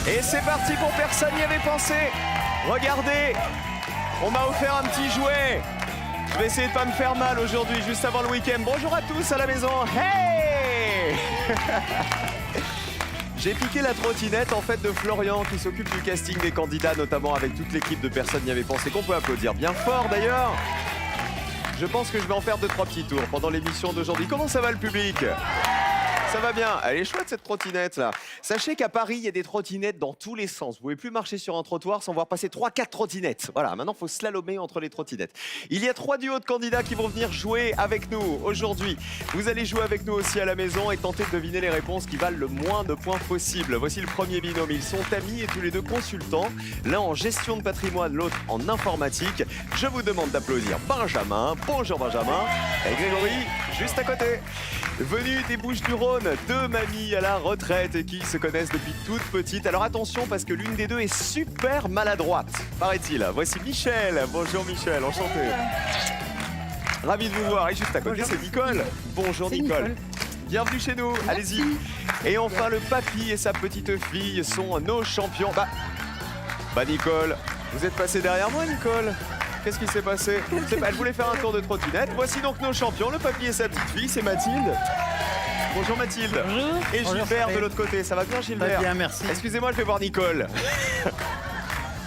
Et c'est parti pour personne n'y avait pensé. Regardez, on m'a offert un petit jouet. Je vais essayer de pas me faire mal aujourd'hui, juste avant le week-end. Bonjour à tous à la maison. Hey J'ai piqué la trottinette en fait de Florian qui s'occupe du casting des candidats, notamment avec toute l'équipe de Personne n'y avait pensé, qu'on peut applaudir bien fort d'ailleurs. Je pense que je vais en faire 2-3 petits tours pendant l'émission d'aujourd'hui. Comment ça va le public ? Ça va bien. Elle est chouette cette trottinette là. Sachez qu'à Paris, il y a des trottinettes dans tous les sens. Vous pouvez plus marcher sur un trottoir sans voir passer 3-4 trottinettes. Voilà, maintenant il faut slalomer entre les trottinettes. Il y a 3 duos de candidats qui vont venir jouer avec nous aujourd'hui. Vous allez jouer avec nous aussi à la maison et tenter de deviner les réponses qui valent le moins de points possible. Voici le premier binôme. Ils sont amis et tous les deux consultants. L'un en gestion de patrimoine, l'autre en informatique. Je vous demande d'applaudir Benjamin. Bonjour Benjamin. Et Grégory, juste à côté. Venu des Bouches-du-Rhône, 2 mamies à la retraite qui se connaissent depuis toute petite. Alors attention parce que l'une des deux est super maladroite, paraît-il. Voici Michel. Bonjour Michel, enchanté. Ravi de vous voir. Et juste à côté, c'est Nicole. Bonjour Nicole. Bienvenue chez nous, allez-y. Et enfin, le papy et sa petite fille sont nos champions. Bah Nicole, vous êtes passée derrière moi Nicole. Qu'est-ce qui s'est passé? Elle voulait faire un tour de trottinette. Voici donc nos champions, le papy et sa petite fille, c'est Mathilde. Bonjour Mathilde. Bonjour. Et Gilbert de l'autre côté, ça va bien Gilbert? Bien, merci. Excusez-moi, je vais voir Nicole.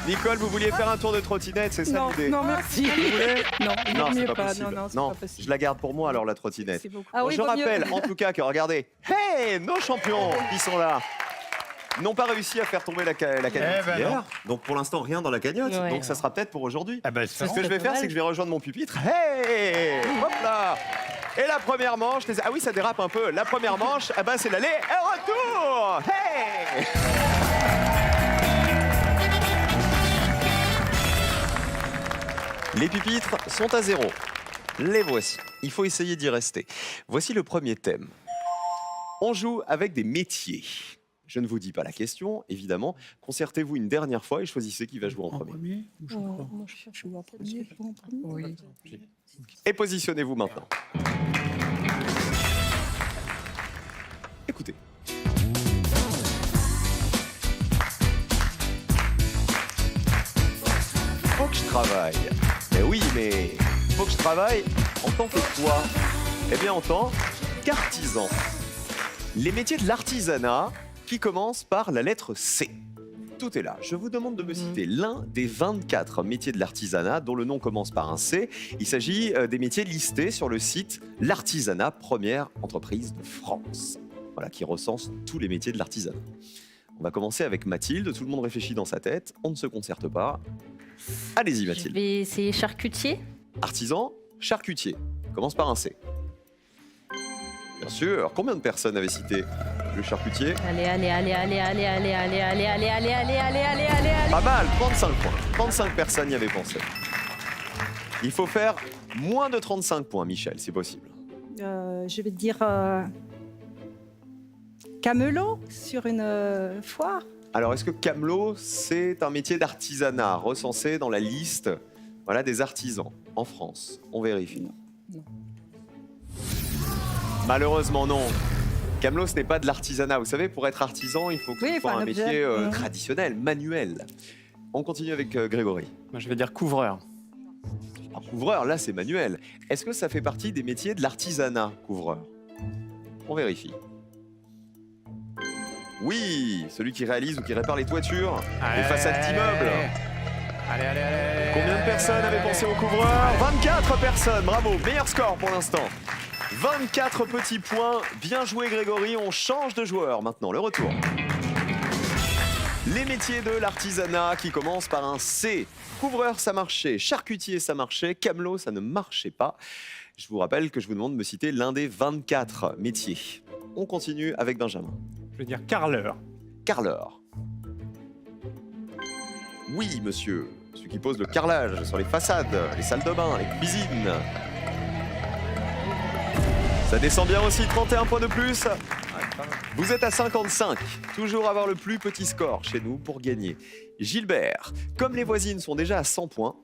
Nicole, vous vouliez faire un tour de trottinette, c'est ça l'idée? Non, merci. Vous voulez? Non, c'est mieux pas pas. possible. Non, c'est pas possible. Je la garde pour moi alors la trottinette. C'est beaucoup. Bon, oui, je vaut mieux. rappelle en tout cas que regardez, hey, nos champions qui sont là n'ont pas réussi à faire tomber la cagnotte hier. Donc pour l'instant rien dans la cagnotte. Ouais. Donc ça sera peut-être pour aujourd'hui. Ah bah, Ce que je vais faire, mal. c'est que je vais rejoindre mon pupitre. Hey, hop là. Et la première manche, ah oui, ça dérape un peu. La première manche, c'est l'aller et retour. Hey. Les pupitres sont à 0. Les voici. Il faut essayer d'y rester. Voici le premier thème. On joue avec des métiers. Je ne vous dis pas la question, évidemment. Concertez-vous une dernière fois et choisissez qui va jouer en premier. Moi, je cherche en premier. Oui. Et positionnez-vous maintenant. Écoutez. Faut que je travaille. Mais oui, mais faut que je travaille en tant que quoi? Eh bien, en tant qu'artisan. Les métiers de l'artisanat qui commencent par la lettre C. Tout est là. Je vous demande de me citer l'un des 24 métiers de l'artisanat dont le nom commence par un C. Il s'agit des métiers listés sur le site L'artisanat, première entreprise de France. Voilà, qui recense tous les métiers de l'artisanat. On va commencer avec Mathilde. Tout le monde réfléchit dans sa tête. On ne se concerte pas. Allez-y, Je Mathilde. vais essayer charcutier. Artisan, charcutier. Commence par un C. Bien sûr. Combien de personnes avaient cité le charcutier? Allez. Pas mal, 35 points. 35 personnes y avaient pensé. Il faut faire moins de 35 points, Michel, c'est possible. Je vais te dire camelot sur une foire. Alors, est-ce que camelot, c'est un métier d'artisanat recensé dans la liste des artisans en France? On vérifie. Non. Malheureusement, non. Camelot, ce n'est pas de l'artisanat. Vous savez, pour être artisan, il faut que ce soit un objet. métier traditionnel, manuel. On continue avec Grégory. Moi, je vais dire couvreur. Alors, couvreur, là, c'est manuel. Est-ce que ça fait partie des métiers de l'artisanat, couvreur? On vérifie. Oui, celui qui réalise ou qui répare les toitures, les façades d'immeubles. Allez. Combien de personnes avaient pensé au couvreur? 24 personnes, bravo, meilleur score pour l'instant. 24 petits points, bien joué Grégory, on change de joueur maintenant, le retour. Les métiers de l'artisanat qui commencent par un C. Couvreur, ça marchait, charcutier, ça marchait, camelot, ça ne marchait pas. Je vous rappelle que je vous demande de me citer l'un des 24 métiers. On continue avec Benjamin. Je vais dire carreleur. Carreleur. Oui, monsieur. Celui qui pose le carrelage sur les façades, les salles de bain, les cuisines. Ça descend bien aussi, 31 points de plus. Vous êtes à 55. Toujours avoir le plus petit score chez nous pour gagner. Gilbert, comme les voisines sont déjà à 100 points,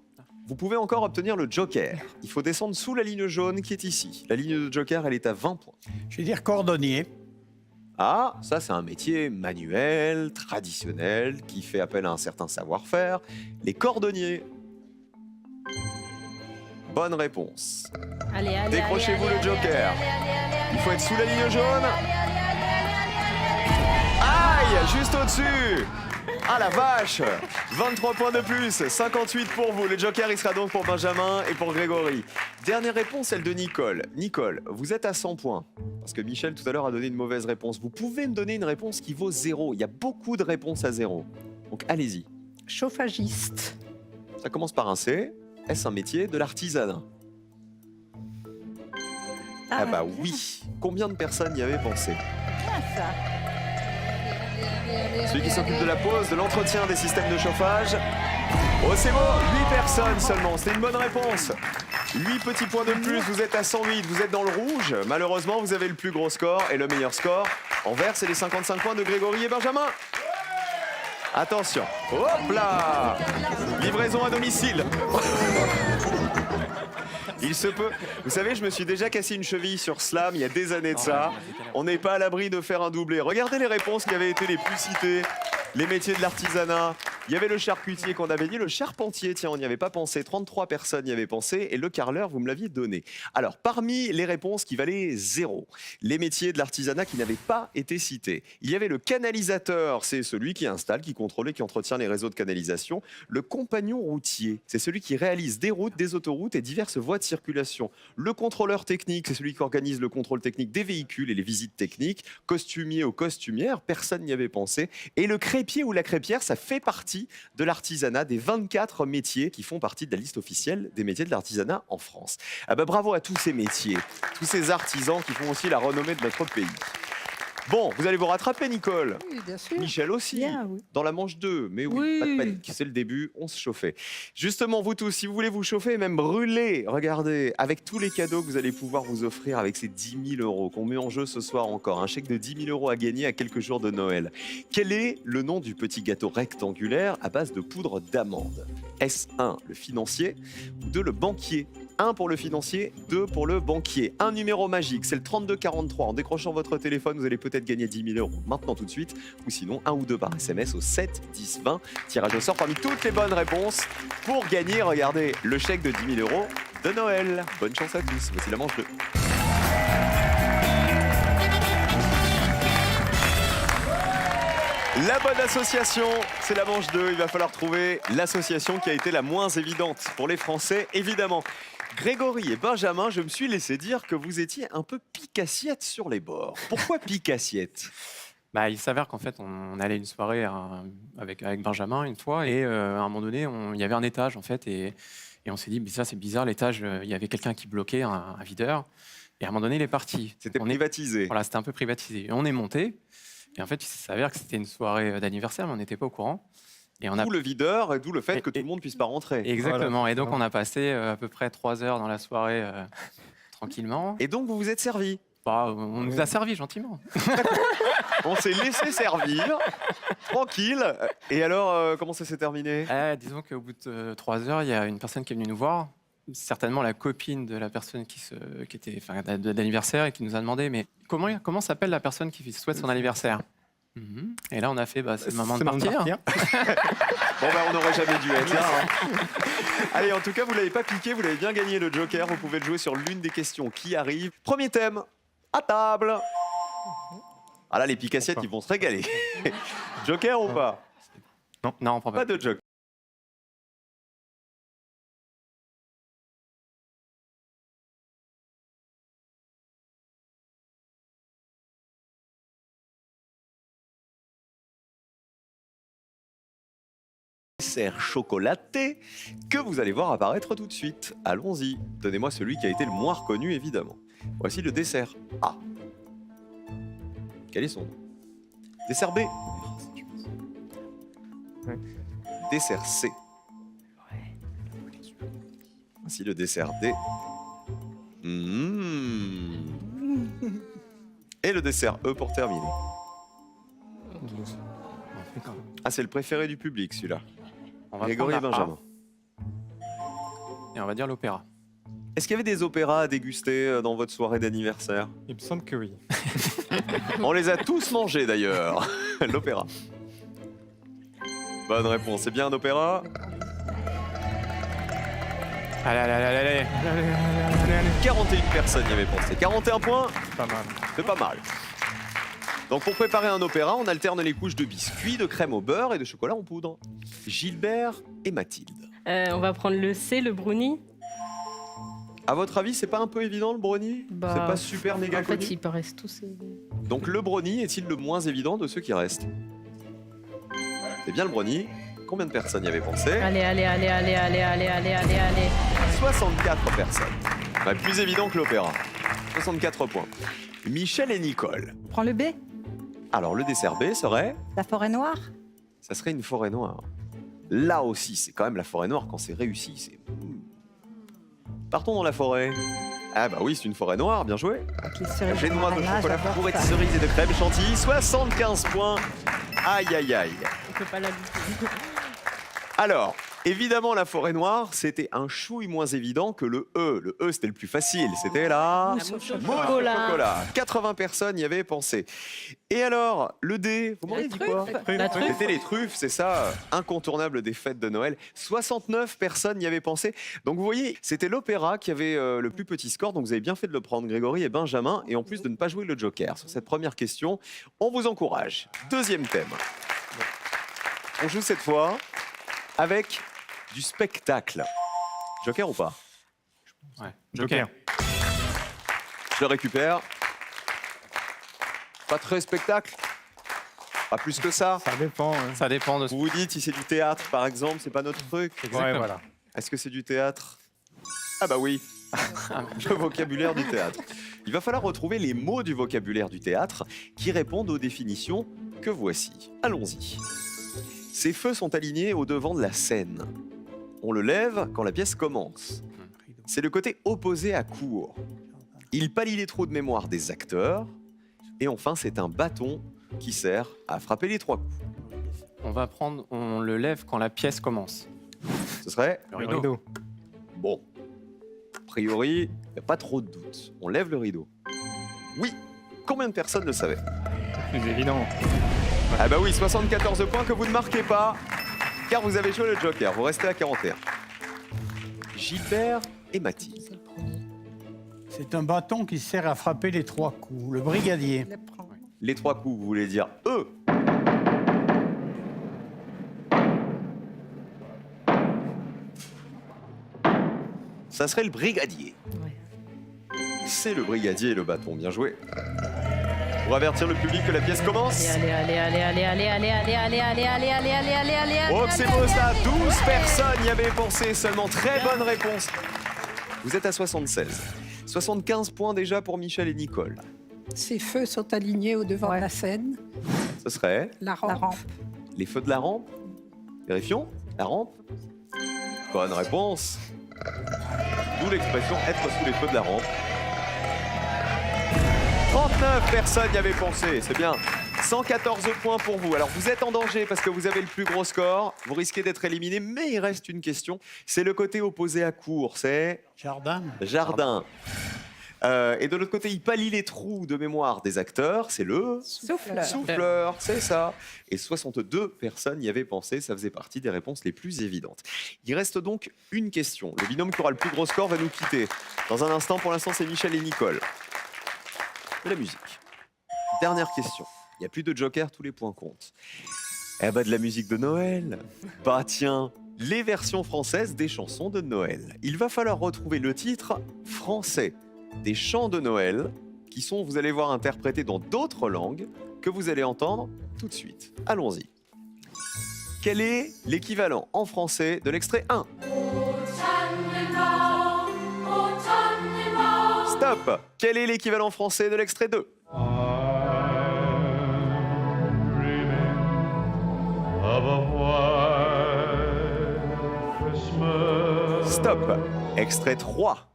vous pouvez encore obtenir le joker. Il faut descendre sous la ligne jaune qui est ici. La ligne de joker, elle est à 20 points. Je vais dire cordonnier. Ah, ça c'est un métier manuel, traditionnel, qui fait appel à un certain savoir-faire. Les cordonniers. Bonne réponse. Allez, allez. Décrochez-vous le joker. Il faut être sous la ligne jaune. Aïe, juste au-dessus. Ah la vache. 23 points de plus, 58 pour vous. Le joker, il sera donc pour Benjamin et pour Grégory. Dernière réponse, celle de Nicole. Nicole, vous êtes à 100 points. Parce que Michel, tout à l'heure, a donné une mauvaise réponse. Vous pouvez me donner une réponse qui vaut 0. Il y a beaucoup de réponses à 0. Donc allez-y. Chauffagiste. Ça commence par un C. Est-ce un métier de l'artisanat? Ah bah oui. Combien de personnes y avaient pensé? Bien ça. Celui qui s'occupe de la pose, de l'entretien des systèmes de chauffage. Oh c'est bon, 8 personnes seulement, c'est une bonne réponse. 8 petits points de plus, vous êtes à 108, vous êtes dans le rouge. Malheureusement, vous avez le plus gros score et le meilleur score. En vert, c'est les 55 points de Grégory et Benjamin. Attention, hop là. Livraison à domicile. Il se peut. Vous savez, je me suis déjà cassé une cheville sur Slam il y a des années de ça. On n'est pas à l'abri de faire un doublé. Regardez les réponses qui avaient été les plus citées. Les métiers de l'artisanat. Il y avait le charcutier qu'on avait dit, le charpentier, tiens, on n'y avait pas pensé. 33 personnes y avaient pensé et le carreleur, vous me l'aviez donné. Alors, parmi les réponses qui valaient 0, les métiers de l'artisanat qui n'avaient pas été cités. Il y avait le canalisateur, c'est celui qui installe, qui contrôle et qui entretient les réseaux de canalisation. Le compagnon routier, c'est celui qui réalise des routes, des autoroutes et diverses voies de circulation. Le contrôleur technique, c'est celui qui organise le contrôle technique des véhicules et les visites techniques. Costumier ou costumière, personne n'y avait pensé. Et le crépier ou la crêpière, ça fait partie de l'artisanat, des 24 métiers qui font partie de la liste officielle des métiers de l'artisanat en France. Ah bah bravo à tous ces métiers, tous ces artisans qui font aussi la renommée de notre pays. Bon, vous allez vous rattraper, Nicole. Oui, bien sûr. Michel aussi, Bien, oui. dans la manche 2. Mais oui, Oui. pas de panique, c'est le début, on se chauffait. Justement, vous tous, si vous voulez vous chauffer et même brûler, regardez, avec tous les cadeaux que vous allez pouvoir vous offrir avec ces 10 000 euros qu'on met en jeu ce soir encore, un chèque de 10 000 euros à gagner à quelques jours de Noël. Quel est le nom du petit gâteau rectangulaire à base de poudre d'amande? Est-ce 1, le financier, ou 2, le banquier? 1 pour le financier, 2 pour le banquier. Un numéro magique, c'est le 3243. En décrochant votre téléphone, vous allez peut-être gagner 10 000 euros maintenant tout de suite, ou sinon 1 ou 2 par SMS au 7 10 20. Tirage au sort parmi toutes les bonnes réponses pour gagner, regardez, le chèque de 10 000 euros de Noël. Bonne chance à tous, voici la manche 2. La bonne association, c'est la manche 2. Il va falloir trouver l'association qui a été la moins évidente pour les Français, évidemment. Grégory et Benjamin, je me suis laissé dire que vous étiez un peu pique-assiette sur les bords. Pourquoi pique-assiette? Bah, il s'avère qu'en fait, on allait à une soirée avec Benjamin une fois, et à un moment donné, il y avait un étage en fait, et on s'est dit, mais ça c'est bizarre, l'étage, il y avait quelqu'un qui bloquait, un videur, et à un moment donné, il est parti. C'était privatisé. Voilà, c'était un peu privatisé. Et on est monté, et en fait, il s'avère que c'était une soirée d'anniversaire, mais on n'était pas au courant. Et D'où le videur et d'où le fait que tout le monde ne puisse pas rentrer. Exactement. Voilà. Et donc, on a passé à peu près 3 heures dans la soirée tranquillement. Et donc, vous vous êtes servi. Bah, on nous a servi gentiment. On s'est laissé servir, tranquille. Et alors, comment ça s'est terminé? Disons qu'au bout de 3 heures, il y a une personne qui est venue nous voir, certainement la copine de la personne qui était d'anniversaire, et qui nous a demandé, mais comment s'appelle la personne qui souhaite son anniversaire? Et là, on a fait, c'est le moment de partir. Bon, on n'aurait jamais dû être là. Hein. Allez, en tout cas, vous ne l'avez pas piqué, vous l'avez bien gagné le Joker. Vous pouvez le jouer sur l'une des questions qui arrivent. Premier thème, à table. Ah là, les pique-assiettes, ils vont se régaler. Joker ou pas? Non, on prend pas. Pas de Joker. Dessert chocolaté que vous allez voir apparaître tout de suite. Allons-y, donnez-moi celui qui a été le moins reconnu évidemment. Voici le dessert A. Quel est son nom? Dessert B. Dessert C. Voici le dessert D. Et le dessert E pour terminer. Ah, c'est le préféré du public celui-là. On va Grégory et prendre la A, Benjamin. et on va dire l'opéra. Est-ce qu'il y avait des opéras à déguster dans votre soirée d'anniversaire? Il me semble que oui. On les a tous mangés d'ailleurs. L'opéra. Bonne réponse. C'est bien un opéra? Allez, allez, allez, allez. 41 personnes y avaient pensé. 41 points, Pas mal. c'est pas mal. Donc pour préparer un opéra, on alterne les couches de biscuits, de crème au beurre et de chocolat en poudre. Gilbert et Mathilde. On va prendre le C, le brownie. À votre avis, c'est pas un peu évident le brownie? Bah, C'est pas super méga En fait, connu? ils paraissent tous. Donc le brownie est-il le moins évident de ceux qui restent? C'est bien le brownie. Combien de personnes y avaient pensé? Allez, allez, allez, allez, allez, allez, allez, allez, allez. 64 personnes. Bah, plus évident que l'opéra. 64 points. Michel et Nicole. On prend le B. Alors le dessert B serait? La forêt noire. Ça serait une forêt noire. Là aussi, c'est quand même la forêt noire quand c'est réussi. C'est... Partons dans la forêt. Ah bah oui, c'est une forêt noire, bien joué. Avec les cerises J'ai de noix de Marana, chocolat j'adore fourré de ça. cerises et de crème chantilly. 75 points. Aïe aïe aïe. On peut pas la louper. Alors, évidemment, la forêt noire, c'était un chouille moins évident que le E. Le E, c'était le plus facile. C'était là. La mousse au Mousse au chocolat. chocolat. 80 personnes y avaient pensé. Et alors, le D, vous m'avez Les dit quoi? La truffe. C'était les truffes, c'est ça, incontournable des fêtes de Noël. 69 personnes y avaient pensé. Donc vous voyez, c'était l'opéra qui avait le plus petit score. Donc vous avez bien fait de le prendre, Grégory et Benjamin. Et en plus de ne pas jouer le Joker sur cette première question, on vous encourage. Deuxième thème. On joue cette fois avec du spectacle. Joker ou pas? Ouais. Joker. Je le récupère. Pas très spectacle. Pas plus que ça. Ça dépend. Hein. Ça dépend de ce Vous vous dites si c'est du théâtre par exemple, c'est pas notre truc. Ouais, voilà. Est-ce que c'est du théâtre? Ah bah oui. Le vocabulaire du théâtre. Il va falloir retrouver les mots du vocabulaire du théâtre qui répondent aux définitions que voici. Allons-y. Ces feux sont alignés au devant de la scène. On le lève quand la pièce commence. C'est le côté opposé à court. Il pallie les trous de mémoire des acteurs. Et enfin, c'est un bâton qui sert à frapper les 3 coups. On le lève quand la pièce commence. Ce serait Le Le rideau. rideau. bon. A priori, il n'y a pas trop de doute. On lève le rideau. Oui. Combien de personnes le savaient? Plus évident. Ah bah oui, 74 points que vous ne marquez pas, car vous avez joué le Joker. Vous restez à 41. Gilbert et Mathilde. C'est le premier. C'est un bâton qui sert à frapper les 3 coups. Le brigadier. Je les prends. Les 3 coups, vous voulez dire eux. Ça serait le brigadier. Ouais. C'est le brigadier et le bâton, bien joué. Pour avertir le public que la pièce commence. Allez, allez, allez, allez, allez, allez, allez, allez, allez, allez, allez, allez, allez, allez, allez. Oh, que c'est beau ça! 12 personnes y avaient pensé, seulement très bonne réponse. Vous êtes à 76. 75 points déjà pour Michel et Nicole. Ces feux sont alignés au devant de la scène. Ce serait La rampe. les feux de la rampe. Vérifions. La rampe. Bonne réponse. D'où l'expression être sous les feux de la rampe. 39 personnes y avaient pensé, c'est bien. 114 points pour vous. Alors vous êtes en danger parce que vous avez le plus gros score. Vous risquez d'être éliminé, mais il reste une question. C'est le côté opposé à court, c'est Jardin. jardin. Et de l'autre côté, il pallie les trous de mémoire des acteurs, c'est le Souffleur. souffleur, c'est ça. Et 62 personnes y avaient pensé, ça faisait partie des réponses les plus évidentes. Il reste donc une question. Le binôme qui aura le plus gros score va nous quitter. Dans un instant, pour l'instant, c'est Michel et Nicole. De la musique. Dernière question. Il n'y a plus de joker, tous les points comptent. Eh bah de la musique de Noël. Bah tiens, les versions françaises des chansons de Noël. Il va falloir retrouver le titre français des chants de Noël qui sont, vous allez voir, interprétés dans d'autres langues que vous allez entendre tout de suite. Allons-y. Quel est l'équivalent en français de l'extrait 1? Stop. Quel est l'équivalent français de l'extrait 2? Stop. Extrait 3.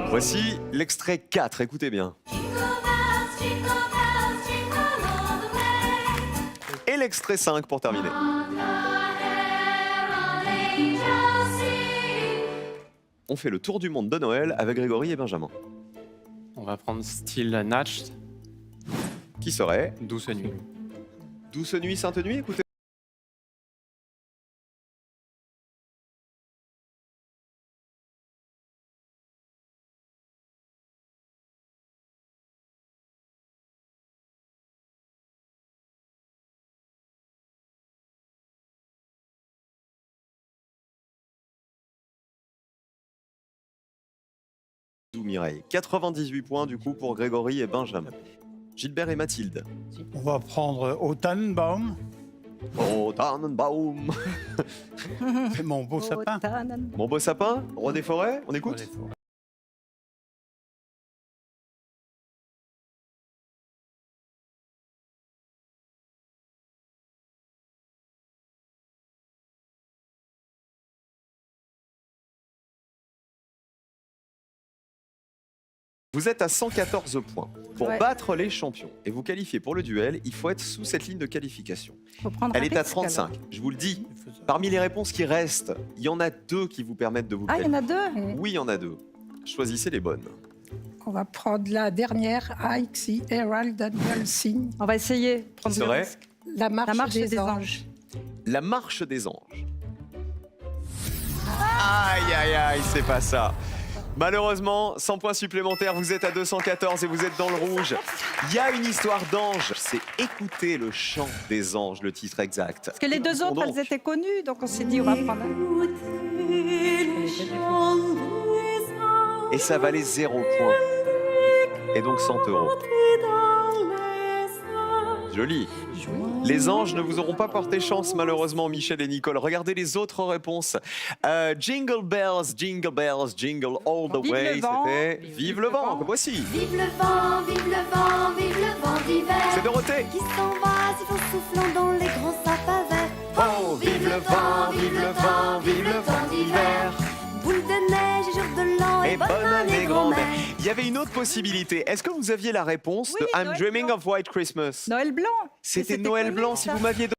Voici l'extrait 4, écoutez bien. l'extrait 5 pour terminer. On fait le tour du monde de Noël avec Grégory et Benjamin. On va prendre style Natch, Qui serait Douce nuit. Douce nuit, sainte nuit, écoutez. Mireille. 98 points du coup pour Grégory et Benjamin. Gilbert et Mathilde. On va prendre O Tannenbaum. Oh, Tannenbaum. C'est mon beau sapin. Mon beau sapin, roi des forêts, on écoute. Vous êtes à 114 points. Pour Ouais. battre les champions et vous qualifier pour le duel, il faut être sous cette ligne de qualification. Faut prendre Elle un est à risque, 35. alors. Je vous le dis, parmi les réponses qui restent, il y en a 2 qui vous permettent de vous Ah, il y en qualifier. a 2. Oui, il y en a 2. Choisissez les bonnes. On va prendre la dernière, IXI, Herald and Sing, On va essayer. Qui Prendre le serait risque. la marche, La marche des, des anges. La marche des anges. Aïe, aïe, aïe, c'est pas ça. Malheureusement, 100 points supplémentaires, vous êtes à 214 et vous êtes dans le rouge. Il y a une histoire d'ange, c'est Écouter le chant des anges, le titre exact. Parce que les deux autres, elles étaient connues, donc on s'est dit, on va prendre un. Et ça valait 0 points. Et donc 100 €. Joli. Les anges ne vous auront pas porté chance, malheureusement, Michel et Nicole. Regardez les autres réponses. Jingle bells, jingle bells, jingle all the Vive way. le vent. C'était Vive le vent. Que voici. Vive le vent, vive le vent, vive le vent d'hiver. C'est Dorothée. Qui s'embrasse, ils vont soufflant dans les grands sapins verts. Oh, vive le vent, vive le vent, vive le vent d'hiver. Boule de neige et jour de l'an Et et bonne année, grand-mère. grand-mère. Il y avait une autre possibilité. Est-ce que vous aviez la réponse Oui, de I'm Noël Dreaming Blanc. of White Christmas? Noël blanc. C'était Mais Noël connu, blanc. Si ça. vous m'aviez donné...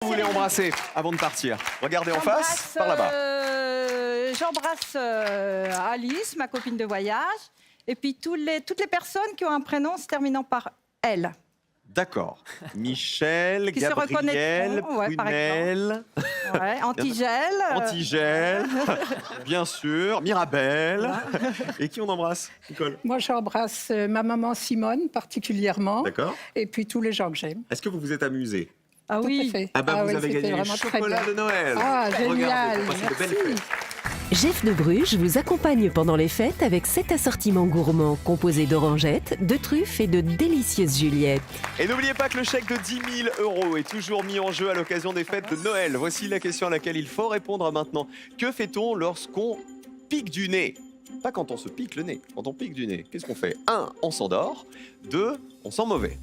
Vous voulez embrasser avant de partir? Regardez en face, par là-bas. J'embrasse Alice, ma copine de voyage, et puis toutes les personnes qui ont un prénom se terminant par L. D'accord. Michel, Qui se Gabriel, reconnaîtront, ouais, par Prunel, Ouais, Antigel. Antigel, bien sûr, Mirabelle. Et qui on embrasse, Nicole? Moi, j'embrasse ma maman Simone particulièrement, D'accord. et puis tous les gens que j'aime. Est-ce que vous vous êtes amusé? Ah Tout à oui. fait. Ah bah vous oui, avez c'était gagné les vraiment très chocolats bien. de Noël. Ah, Regardez, génial, pour passer de belles merci. fêtes. Jeff de Bruges vous accompagne pendant les fêtes avec 7 assortiments gourmands composés d'orangettes, de truffes et de délicieuses Juliettes. Et n'oubliez pas que le chèque de 10 000 € est toujours mis en jeu à l'occasion des fêtes de Noël. Voici la question à laquelle il faut répondre maintenant. Que fait-on lorsqu'on pique du nez? Pas quand on se pique le nez, quand on pique du nez. Qu'est-ce qu'on fait? 1, on s'endort. 2, on sent mauvais.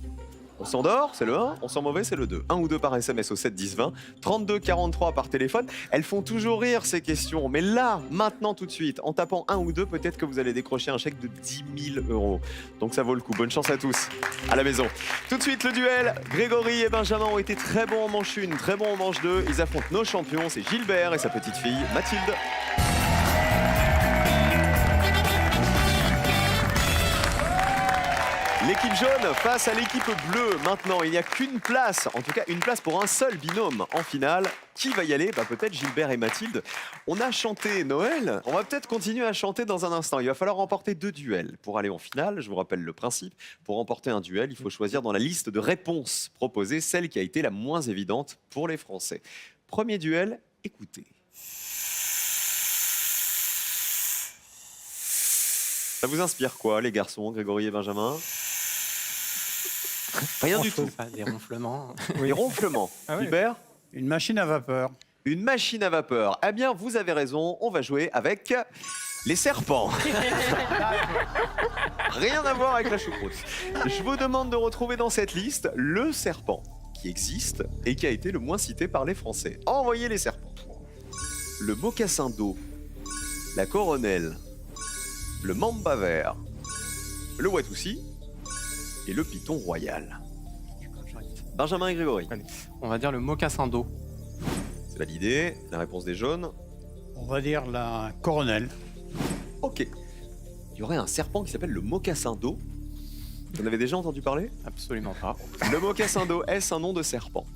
On s'endort, c'est le 1, on sent mauvais, c'est le 2. 1 ou 2 par SMS au 7 10 20, 32 43 par téléphone. Elles font toujours rire ces questions, mais là, maintenant, tout de suite, en tapant 1 ou 2, peut-être que vous allez décrocher un chèque de 10 000 €. Donc ça vaut le coup. Bonne chance à tous, à la maison. Tout de suite, le duel. Grégory et Benjamin ont été très bons en manche 1, très bons en manche 2. Ils affrontent nos champions, c'est Gilbert et sa petite fille Mathilde. L'équipe jaune face à l'équipe bleue. Maintenant, il n'y a qu'une place, en tout cas une place pour un seul binôme en finale. Qui va y aller? Peut-être Gilbert et Mathilde. On a chanté Noël, on va peut-être continuer à chanter dans un instant. Il va falloir remporter 2 duels pour aller en finale. Je vous rappelle le principe. Pour remporter un duel, il faut choisir dans la liste de réponses proposées celle qui a été la moins évidente pour les Français. Premier duel, écoutez. Ça vous inspire quoi, les garçons, Grégory et Benjamin? Rien du tout. Enfin, des ronflements. Les ronflements. Ah ouais. Hubert? Une machine à vapeur. Une machine à vapeur. Eh bien, vous avez raison, on va jouer avec les serpents. Rien à voir avec la choucroute. Je vous demande de retrouver dans cette liste le serpent qui existe et qui a été le moins cité par les Français. Envoyez les serpents. Le mocassin d'eau, la coronelle, le mamba vert, le watoussi et le python royal. Benjamin et Grégory. On va dire le mocassin d'eau. C'est validé. La réponse des jaunes. On va dire la coronelle. Ok. Il y aurait un serpent qui s'appelle le mocassin d'eau. Vous en avez déjà entendu parler? Absolument pas. Le mocassin d'eau, est-ce un nom de serpent?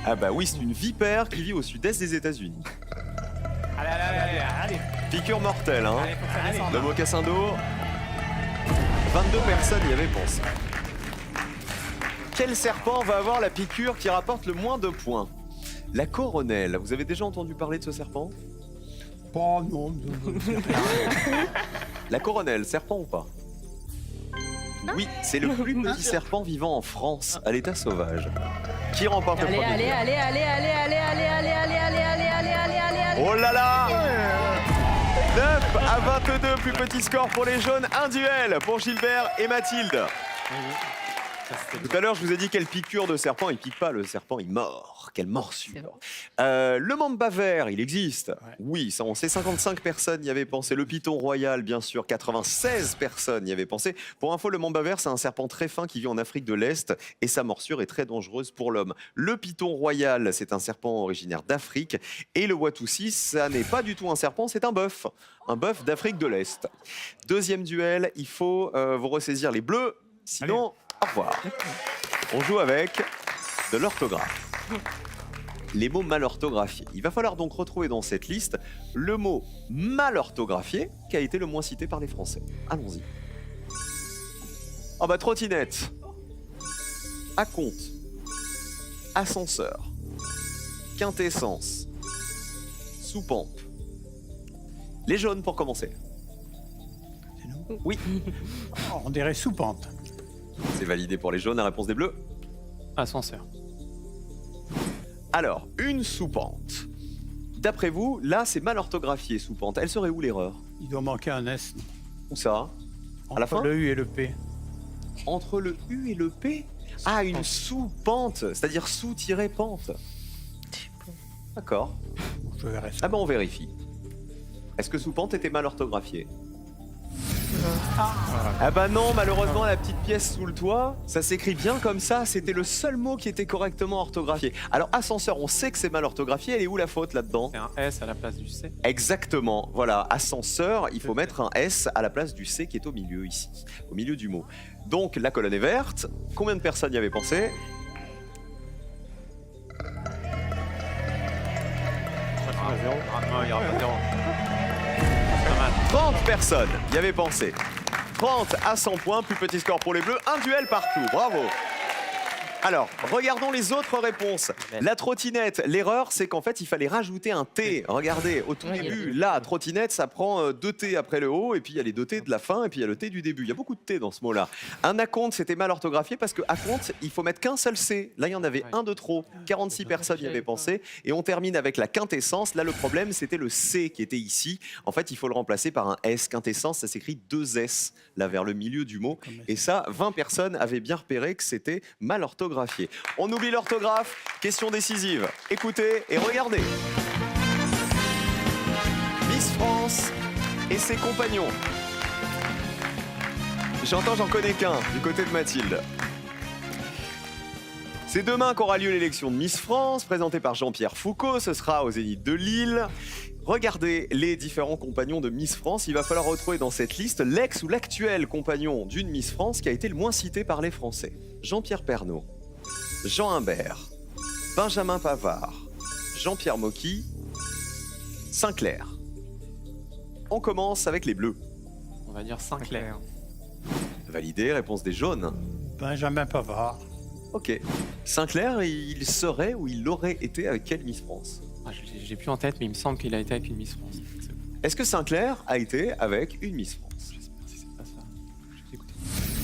Ah bah oui, c'est une vipère qui vit au sud-est des États-Unis. Allez. Piqûre mortelle, hein. Allez, faut que ça descende. Le mocassin d'eau. 22 personnes y avaient pensé. Quel serpent va avoir la piqûre qui rapporte le moins de points? La coronelle. Vous avez déjà entendu parler de ce serpent? Oh non. La coronelle, serpent ou pas? Oui, c'est le plus petit serpent vivant en France, à l'état sauvage. Qui remporte le Allez, premier allez, duel? allez, allez, allez, allez, allez, allez, allez, allez, allez, allez, allez, allez, allez. Oh là là 9 à 22, plus petit score pour les jaunes. Un duel pour Gilbert et Mathilde. Tout à l'heure, je vous ai dit quelle piqûre de serpent. Il pique pas, le serpent, il mord. Quelle morsure. Le mamba vert, il existe. Oui, ça on sait, 55 personnes y avaient pensé. Le python royal, bien sûr, 96 personnes y avaient pensé. Pour info, le mamba vert, c'est un serpent très fin qui vit en Afrique de l'Est et sa morsure est très dangereuse pour l'homme. Le python royal, c'est un serpent originaire d'Afrique. Et le watoussi, ça n'est pas du tout un serpent, c'est un bœuf. Un bœuf d'Afrique de l'Est. Deuxième duel, il faut vous ressaisir les bleus. Sinon, au revoir. On joue avec de l'orthographe. Les mots mal orthographiés. Il va falloir donc retrouver dans cette liste le mot mal orthographié qui a été le moins cité par les Français. Allons-y. Oh bah trottinette, acompte, ascenseur, quintessence, soupampe. Les jaunes pour commencer. C'est nous? Oui, Oh, on dirait soupente. c'est validé pour les jaunes. La réponse des bleus. Ascenseur. Alors, une soupente. D'après vous, là, c'est mal orthographié, soupente. Elle serait où l'erreur? Il doit manquer un S. Où ça? À la Entre fin? le U et le P. Entre le U et le P? Ah, une sous-pente, c'est-à-dire sous-pente. D'accord. Je verrai ça. Ah ben, on vérifie. Est-ce que sous-pente était mal orthographié? Ah bah non, malheureusement, la petite pièce sous le toit, ça s'écrit bien comme ça, c'était le seul mot qui était correctement orthographié. Alors, ascenseur, on sait que c'est mal orthographié, elle est où la faute là-dedans? C'est un S à la place du C. Exactement, voilà, ascenseur, il faut mettre un S à la place du C qui est au milieu ici, au milieu du mot. Donc, la colonne est verte, combien de personnes y avaient pensé? Il y aura pas 0. 30 personnes y avaient pensé. 30 à 100 points, plus petit score pour les bleus, un duel partout, bravo. Alors, regardons les autres réponses. La trottinette, l'erreur, c'est qu'en fait, il fallait rajouter un T. Regardez, au tout Ouais, début, là, trottinette, ça prend 2 T après le O, et puis il y a les 2 T de la fin, et puis il y a le T du début. Il y a beaucoup de T dans ce mot-là. Un acompte, c'était mal orthographié, parce que acompte, il faut mettre qu'un seul C. Là, il y en avait un de trop. 46 personnes y avaient pensé. Et on termine avec la quintessence. Là, le problème, c'était le C qui était ici. En fait, il faut le remplacer par un S. Quintessence, ça s'écrit 2 S, là, vers le milieu du mot. Et ça, 20 personnes avaient bien repéré que c'était mal orthographié. On oublie l'orthographe, question décisive. Écoutez et regardez. Miss France et ses compagnons. J'en connais qu'un, du côté de Mathilde. C'est demain qu'aura lieu l'élection de Miss France, présentée par Jean-Pierre Foucault. Ce sera au Zénith de Lille. Regardez les différents compagnons de Miss France. Il va falloir retrouver dans cette liste l'ex ou l'actuel compagnon d'une Miss France qui a été le moins cité par les Français. Jean-Pierre Pernaut, Jean Humbert, Benjamin Pavard, Jean-Pierre Mocky, Sinclair. On commence avec les bleus. On va dire Sinclair. Validé, réponse des jaunes. Benjamin Pavard. Ok. Sinclair, il serait ou il aurait été avec quelle Miss France? Ah, j'ai plus en tête, mais il me semble qu'il a été avec une Miss France. Est-ce que Sinclair a été avec une Miss France? J'espère si c'est pas ça. Je vais écouter.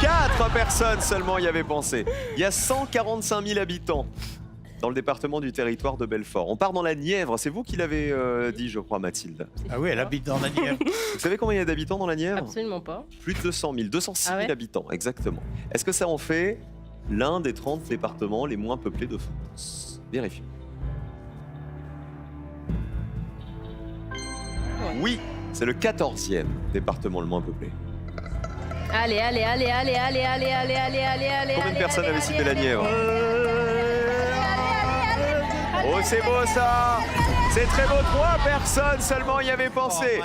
4 personnes seulement y avaient pensé. Il y a 145 000 habitants dans le département du Territoire de Belfort. On part dans la Nièvre. C'est vous qui l'avez dit, je crois, Mathilde. Ah oui, elle habite dans la Nièvre. Vous savez combien il y a d'habitants dans la Nièvre? Absolument pas. Plus de 200 000, 206 000 Ah ouais habitants, exactement. Est-ce que ça en fait l'un des 30 départements les moins peuplés de France? Vérifiez. Oui, c'est le 14e département le moins peuplé. Allez. Combien de personnes avaient cité la Nièvre? Oh, c'est beau ça! C'est très beau, 3 personnes seulement y avaient pensé.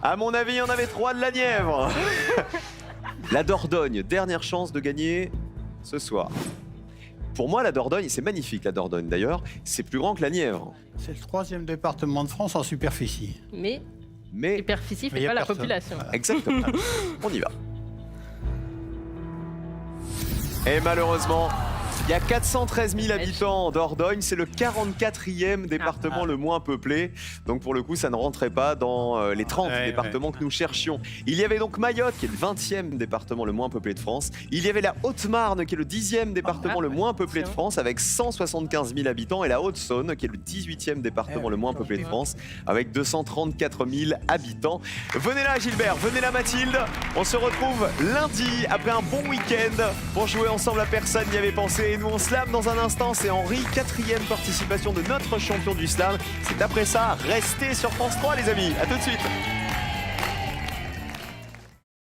À mon avis, il y en avait 3 de la Nièvre. La Dordogne, dernière chance de gagner ce soir. Pour moi, la Dordogne, c'est magnifique la Dordogne d'ailleurs, c'est plus grand que la Nièvre. C'est le 3e département de France en superficie. Mais Mais superficie Mais y fait a pas la personne. population. exactement, on y va. Et malheureusement, il y a 413 000 habitants en Dordogne, c'est le 44e département le moins peuplé. Donc pour le coup, ça ne rentrait pas dans les 30 départements que nous cherchions. Il y avait donc Mayotte, qui est le 20e département le moins peuplé de France. Il y avait la Haute-Marne, qui est le 10e département le moins peuplé de France, avec 175 000 habitants. Et la Haute-Saône, qui est le 18e département le moins peuplé de France, avec 234 000 habitants. Venez là, Gilbert, venez là, Mathilde. On se retrouve lundi, après un bon week-end, pour jouer ensemble à Personne n'y avait pensé. Et nous, on slam dans un instant. C'est Henri, 4e participation de notre champion du slam. C'est après ça, restez sur France 3, les amis. À tout de suite.